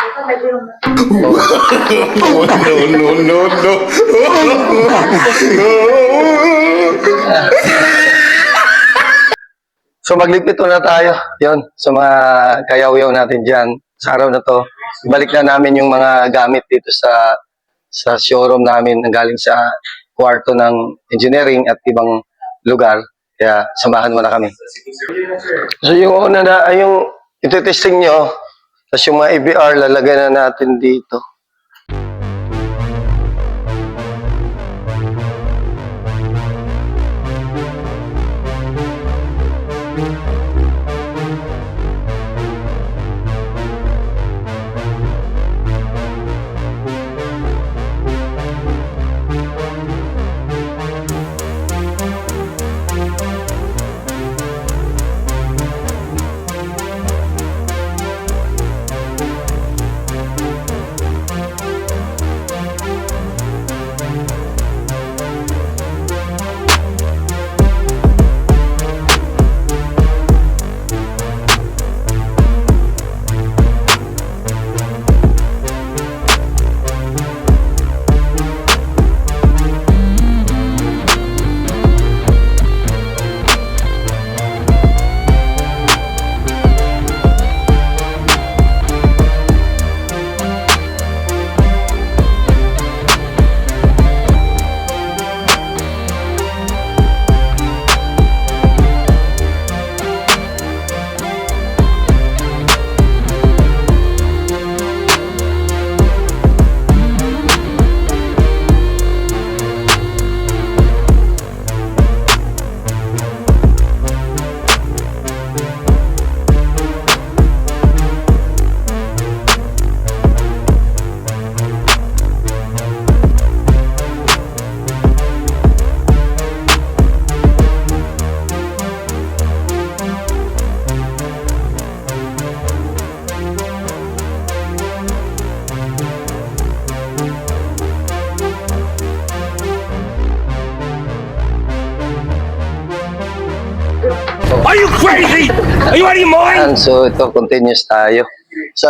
No, no, no, no. So magligpit na tayo. Yon sa mga kayaw-yaw natin diyan. Sa araw na to, balik na namin yung mga gamit dito sa showroom namin na galing sa kwarto ng engineering at ibang lugar. Kaya samahan mo na kami. So yung una na, ay yung ito-testing nyo, tapos yung mga EBR, lalagay na natin dito. Are you crazy? Are you out of your mind? So ito, continuous tayo sa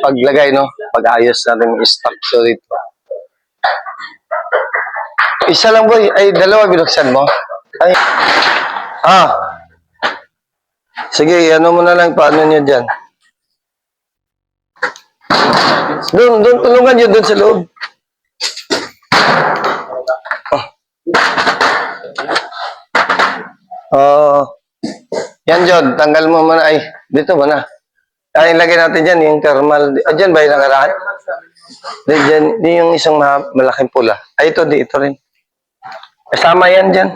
paglagay, no? Pag-ayos natin yung stock. So ito. Isa lang boy, ay dalawa binuksan mo. Ay. Sige, ano mo na lang, paano nyo dyan? Doon, tulungan nyo doon sa loob. Yan John, tanggal mo muna. Ay, dito mo na. Ay, ilagay natin dyan, yung thermal. Dyan ba yung nakarahan? Dyan, yung isang malaking pula. Ay, ito rin. Kasama yan dyan.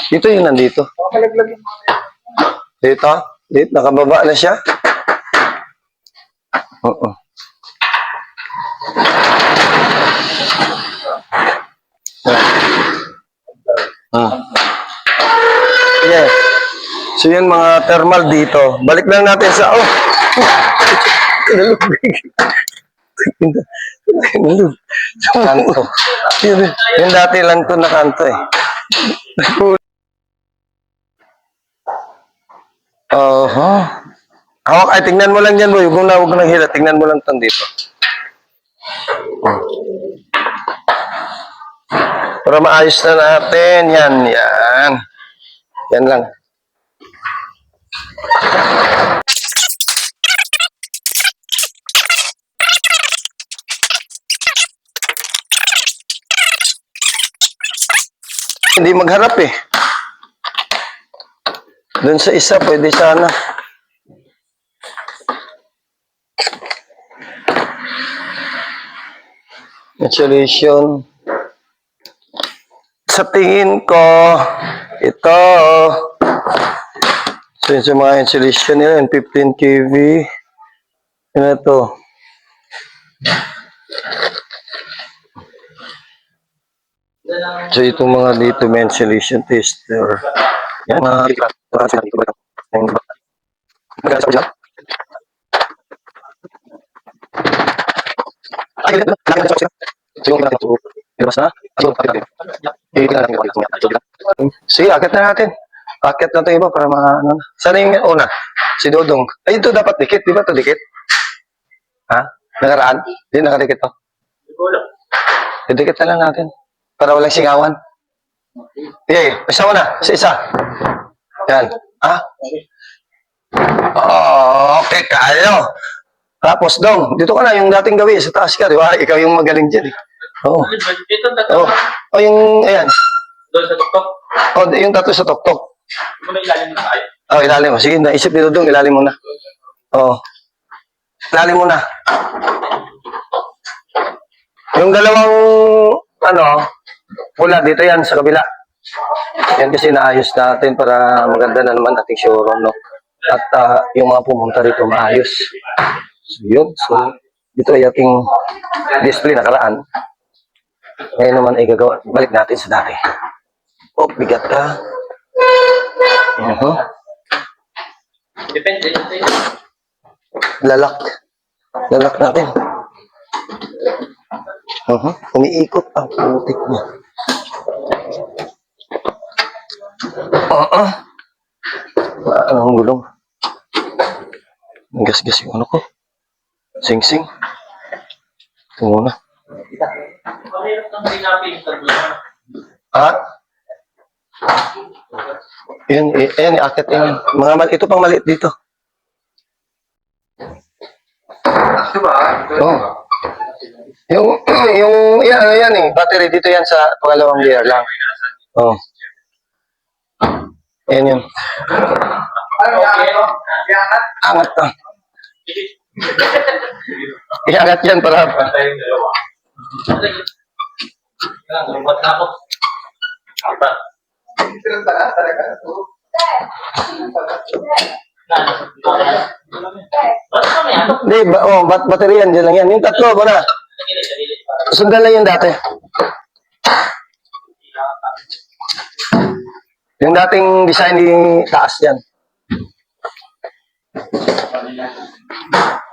Dito yung nandito. Dito, nakababa na siya. Yes. So yan mga thermal dito. Balik lang natin sa kanto. Yung dati lang to na kanto eh. Hawak, ay tingnan mo lang yan boy. Huwag na hila. Tingnan mo lang tan dito. Para maayos na natin. Yan. Yan lang. Hindi magharap eh. Doon sa isa, pwede sana. Insulation. Sa tingin ko, ito. So yun sa mga insulation nila, 15 kV. Ano na to? So itong mga dito may insulation tester. Yan mga sige, akit na natin. Akit na ito iba para ano. Sana yung una? Si Dodong. Ay, ito dapat dikit. Di ba ito dikit? Ha? Nakaraan? Hindi, nakadikit to. Didikit na lang natin. Para walang singawan. Okay, isa mo na. Isa. Yan. Ah? Oh, okay, kayo. Tapos, Dong, dito ka na yung dating gawin sa taas ka, di ba? Ikaw yung magaling dyan, eh. Oo. Ito, Oh. Oh, yung, ayan. doon sa tuktok. Oh, yung tattoo sa tuktok. Muna ilalim na tayo. Oh, ilalim mo. Sige, naisip nito Dong, ilalim mo na. Oh. Ilalim mo na. Yung dalawang, pula, dito yan, sa kabila. Yan kasi naayos natin para maganda na naman ating showroom, no? At yung mga pumunta rito maayos. So, yun. So, dito ay ating display nakaraan. Ngayon naman ay gagawa. Balik natin sa dati. Oh, bigat ka. Depende. Lalak. Lalak natin. Umiikot ang putik niya. Anong gulong? Gas-gas yung ano ko. Sing-sing. Ito muna. Mahirap nang hinapin yung turbulence. Ha? Yan, akit yan. Ito pang maliit dito. Oh. Yan eh. Battery dito yan sa pangalawang gear lang. Oh. Yan yun. Angat ka. Iangat yan para. Lumot na ako. Apa? Ba't kami ano? Hindi, battery yan. Diyan lang yan. Yung tatlo, ba na? Sundan lang yung dati. Yung dating design di taas yan.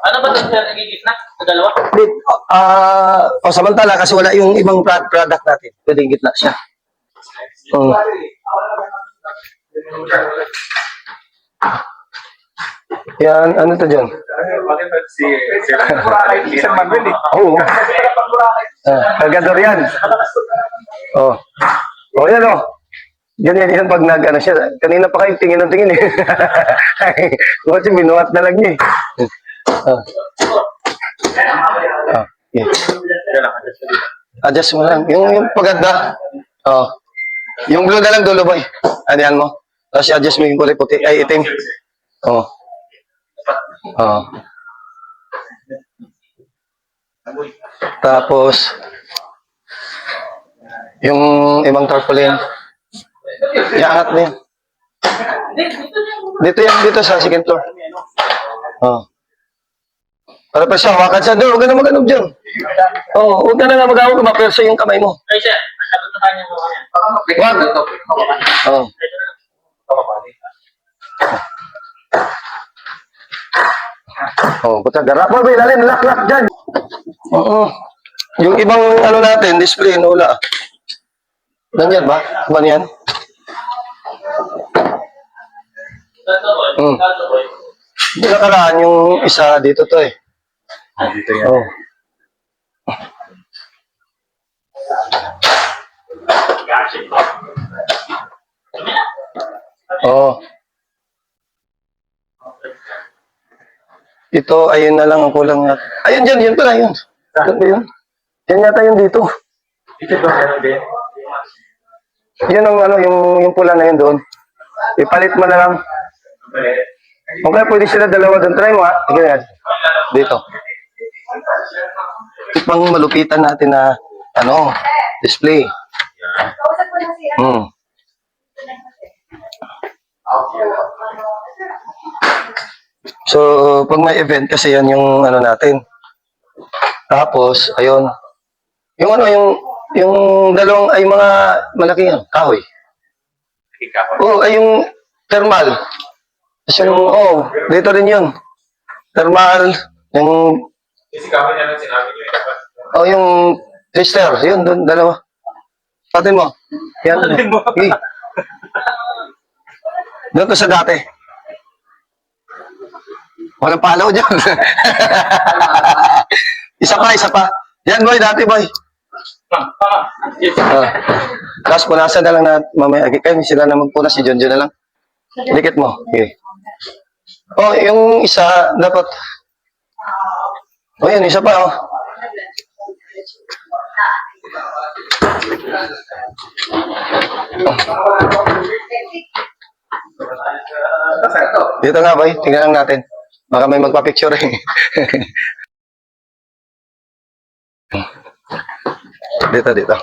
Ano ba ito sir? Nagigitna? Sa dalawa? Samantala kasi wala yung ibang product natin. Pwedeng gitna siya. Yan, ano to dyan? Oo. Kagador yan. Oh. Oh, yan oh. Ganyan yan pag nag-ano siya. Kanina pa kayo tingin ng tingin eh. Kasi binuhat na lang niya eh. Yeah. Adjust mo lang. Yung paganda. Oh. Yung blue na lang dulo boy. Adihan mo. Tapos adjust mo yung kulay puti. Ay, itim. Oh. Oh. Tapos, yung ibang tarpaulin. Iangat mo yan. Dito sa second floor. Oh. Para pa siya, hawakan siya. Huwag ka na mag-anog dyan. Oh, huwag ka na nga mag-awag, mapersa yung kamay mo. Ay sir, sagot na kanya mo yan. Wag. Oh. Oh, puta, garap mo, bay, lalim, lock dyan. Oo. Yung ibang ano natin, display, wala. Ganyan ba? Ba niyan? Hindi nakaraan yung isa dito to eh. Dito yan. Oh. Oh. Ito, ayun na lang ang kulang natin. Ayun dyan, yun pala yun. Yan ba yun? Yan yata yun dito. Dito ba meron din? Yun ang ano, yung pula na yun doon. Ipalit mo na lang. Kung kaya pwede sila dalawa doon. Try mo ha. Sige yan. Dito. Ipang malupitan natin na display. So, pag may event kasi yan yung ano natin. Tapos, ayun. Yung dalawang ay mga malaking kahoy. Oo, ay yung thermal. Tapos yung, dito rin yun. Thermal, yung, Kasi kami na lang sinabi nyo dapat. yung twister, yun, doon, dalawa. Patin mo. Yan. Okay. Doon to sa dati. Walang palaw dyan. Isa pa. Yan, boy, dati, boy. Oh. Tapos punasan na lang na mamaya. Kayo sila na magpunas, si John na lang. Dikit mo. Okay. Oh, yung isa, dapat. Oh, yan, isa pa, oh. Dito nga, boy. Tingnan lang natin. Baka may magpa-picture eh. Dito.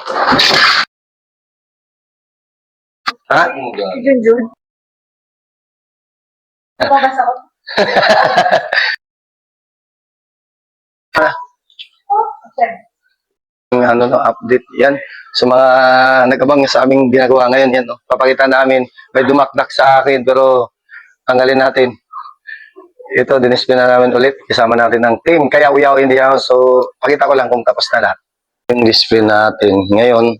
Ha? Junjun. Babasa ko. Yung ano no, update yan sa mga nag-abang sa aming ginagawa ngayon yan no. Papakita namin may dumakdak sa akin pero tanggalin natin ito dinisplay na namin ulit kasama natin ng team kaya uyaw in the house so pakita ko lang kung tapos na lahat yung display natin ngayon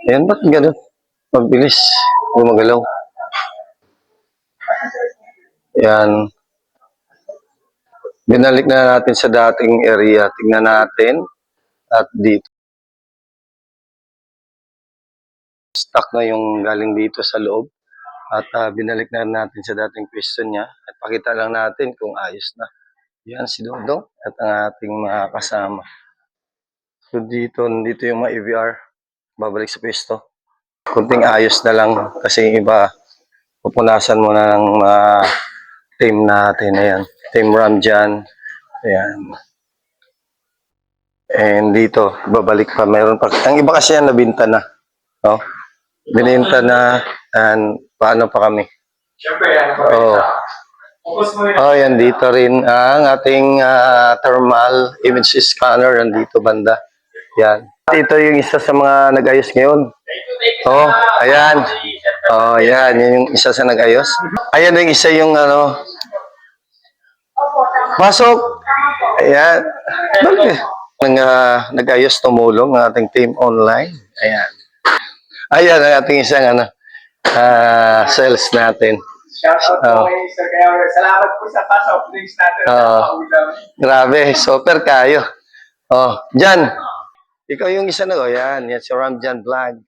ayan ba't gano'n mabilis gumagalaw yan binalik na natin sa dating area tingnan natin at dito stock na yung galing dito sa loob at binalik na natin sa dating pwesto niya at pakita lang natin kung ayos na. Yan si Dodong at ang ating mga kasama. So nandito yung mga EVR babalik sa pwesto. Kunting ayos na lang kasi iba pupunasan mo na ng mga team natin. Ayan, Team Ramjan. Ayan. And dito, babalik pa. Meron pa. Ang iba kasi yan nabinta na. No? Bininta na and paano pa kami? Siyempre, yan. Oh. Focus mo yun. Oh, yan dito rin ang ating thermal image scanner nandito banda. Yan. Ito yung isa sa mga nag-ayos ngayon. Oh, ayan. Oh, yan. Yan yung isa sa nag-ayos. Ayan yung isa yung ano. Pasok. Ayan. Bakit? Nag-ayos tumulong ang ating team online. Ayan. Ayan ang ating isang ano, sales natin. Shoutout po kay Sir Kayaw. Salamat po sa pass-off drinks natin. Grabe, super kayo. Oh, Jan. Ikaw yung isa na ko. Yan si Ramjan Vlog.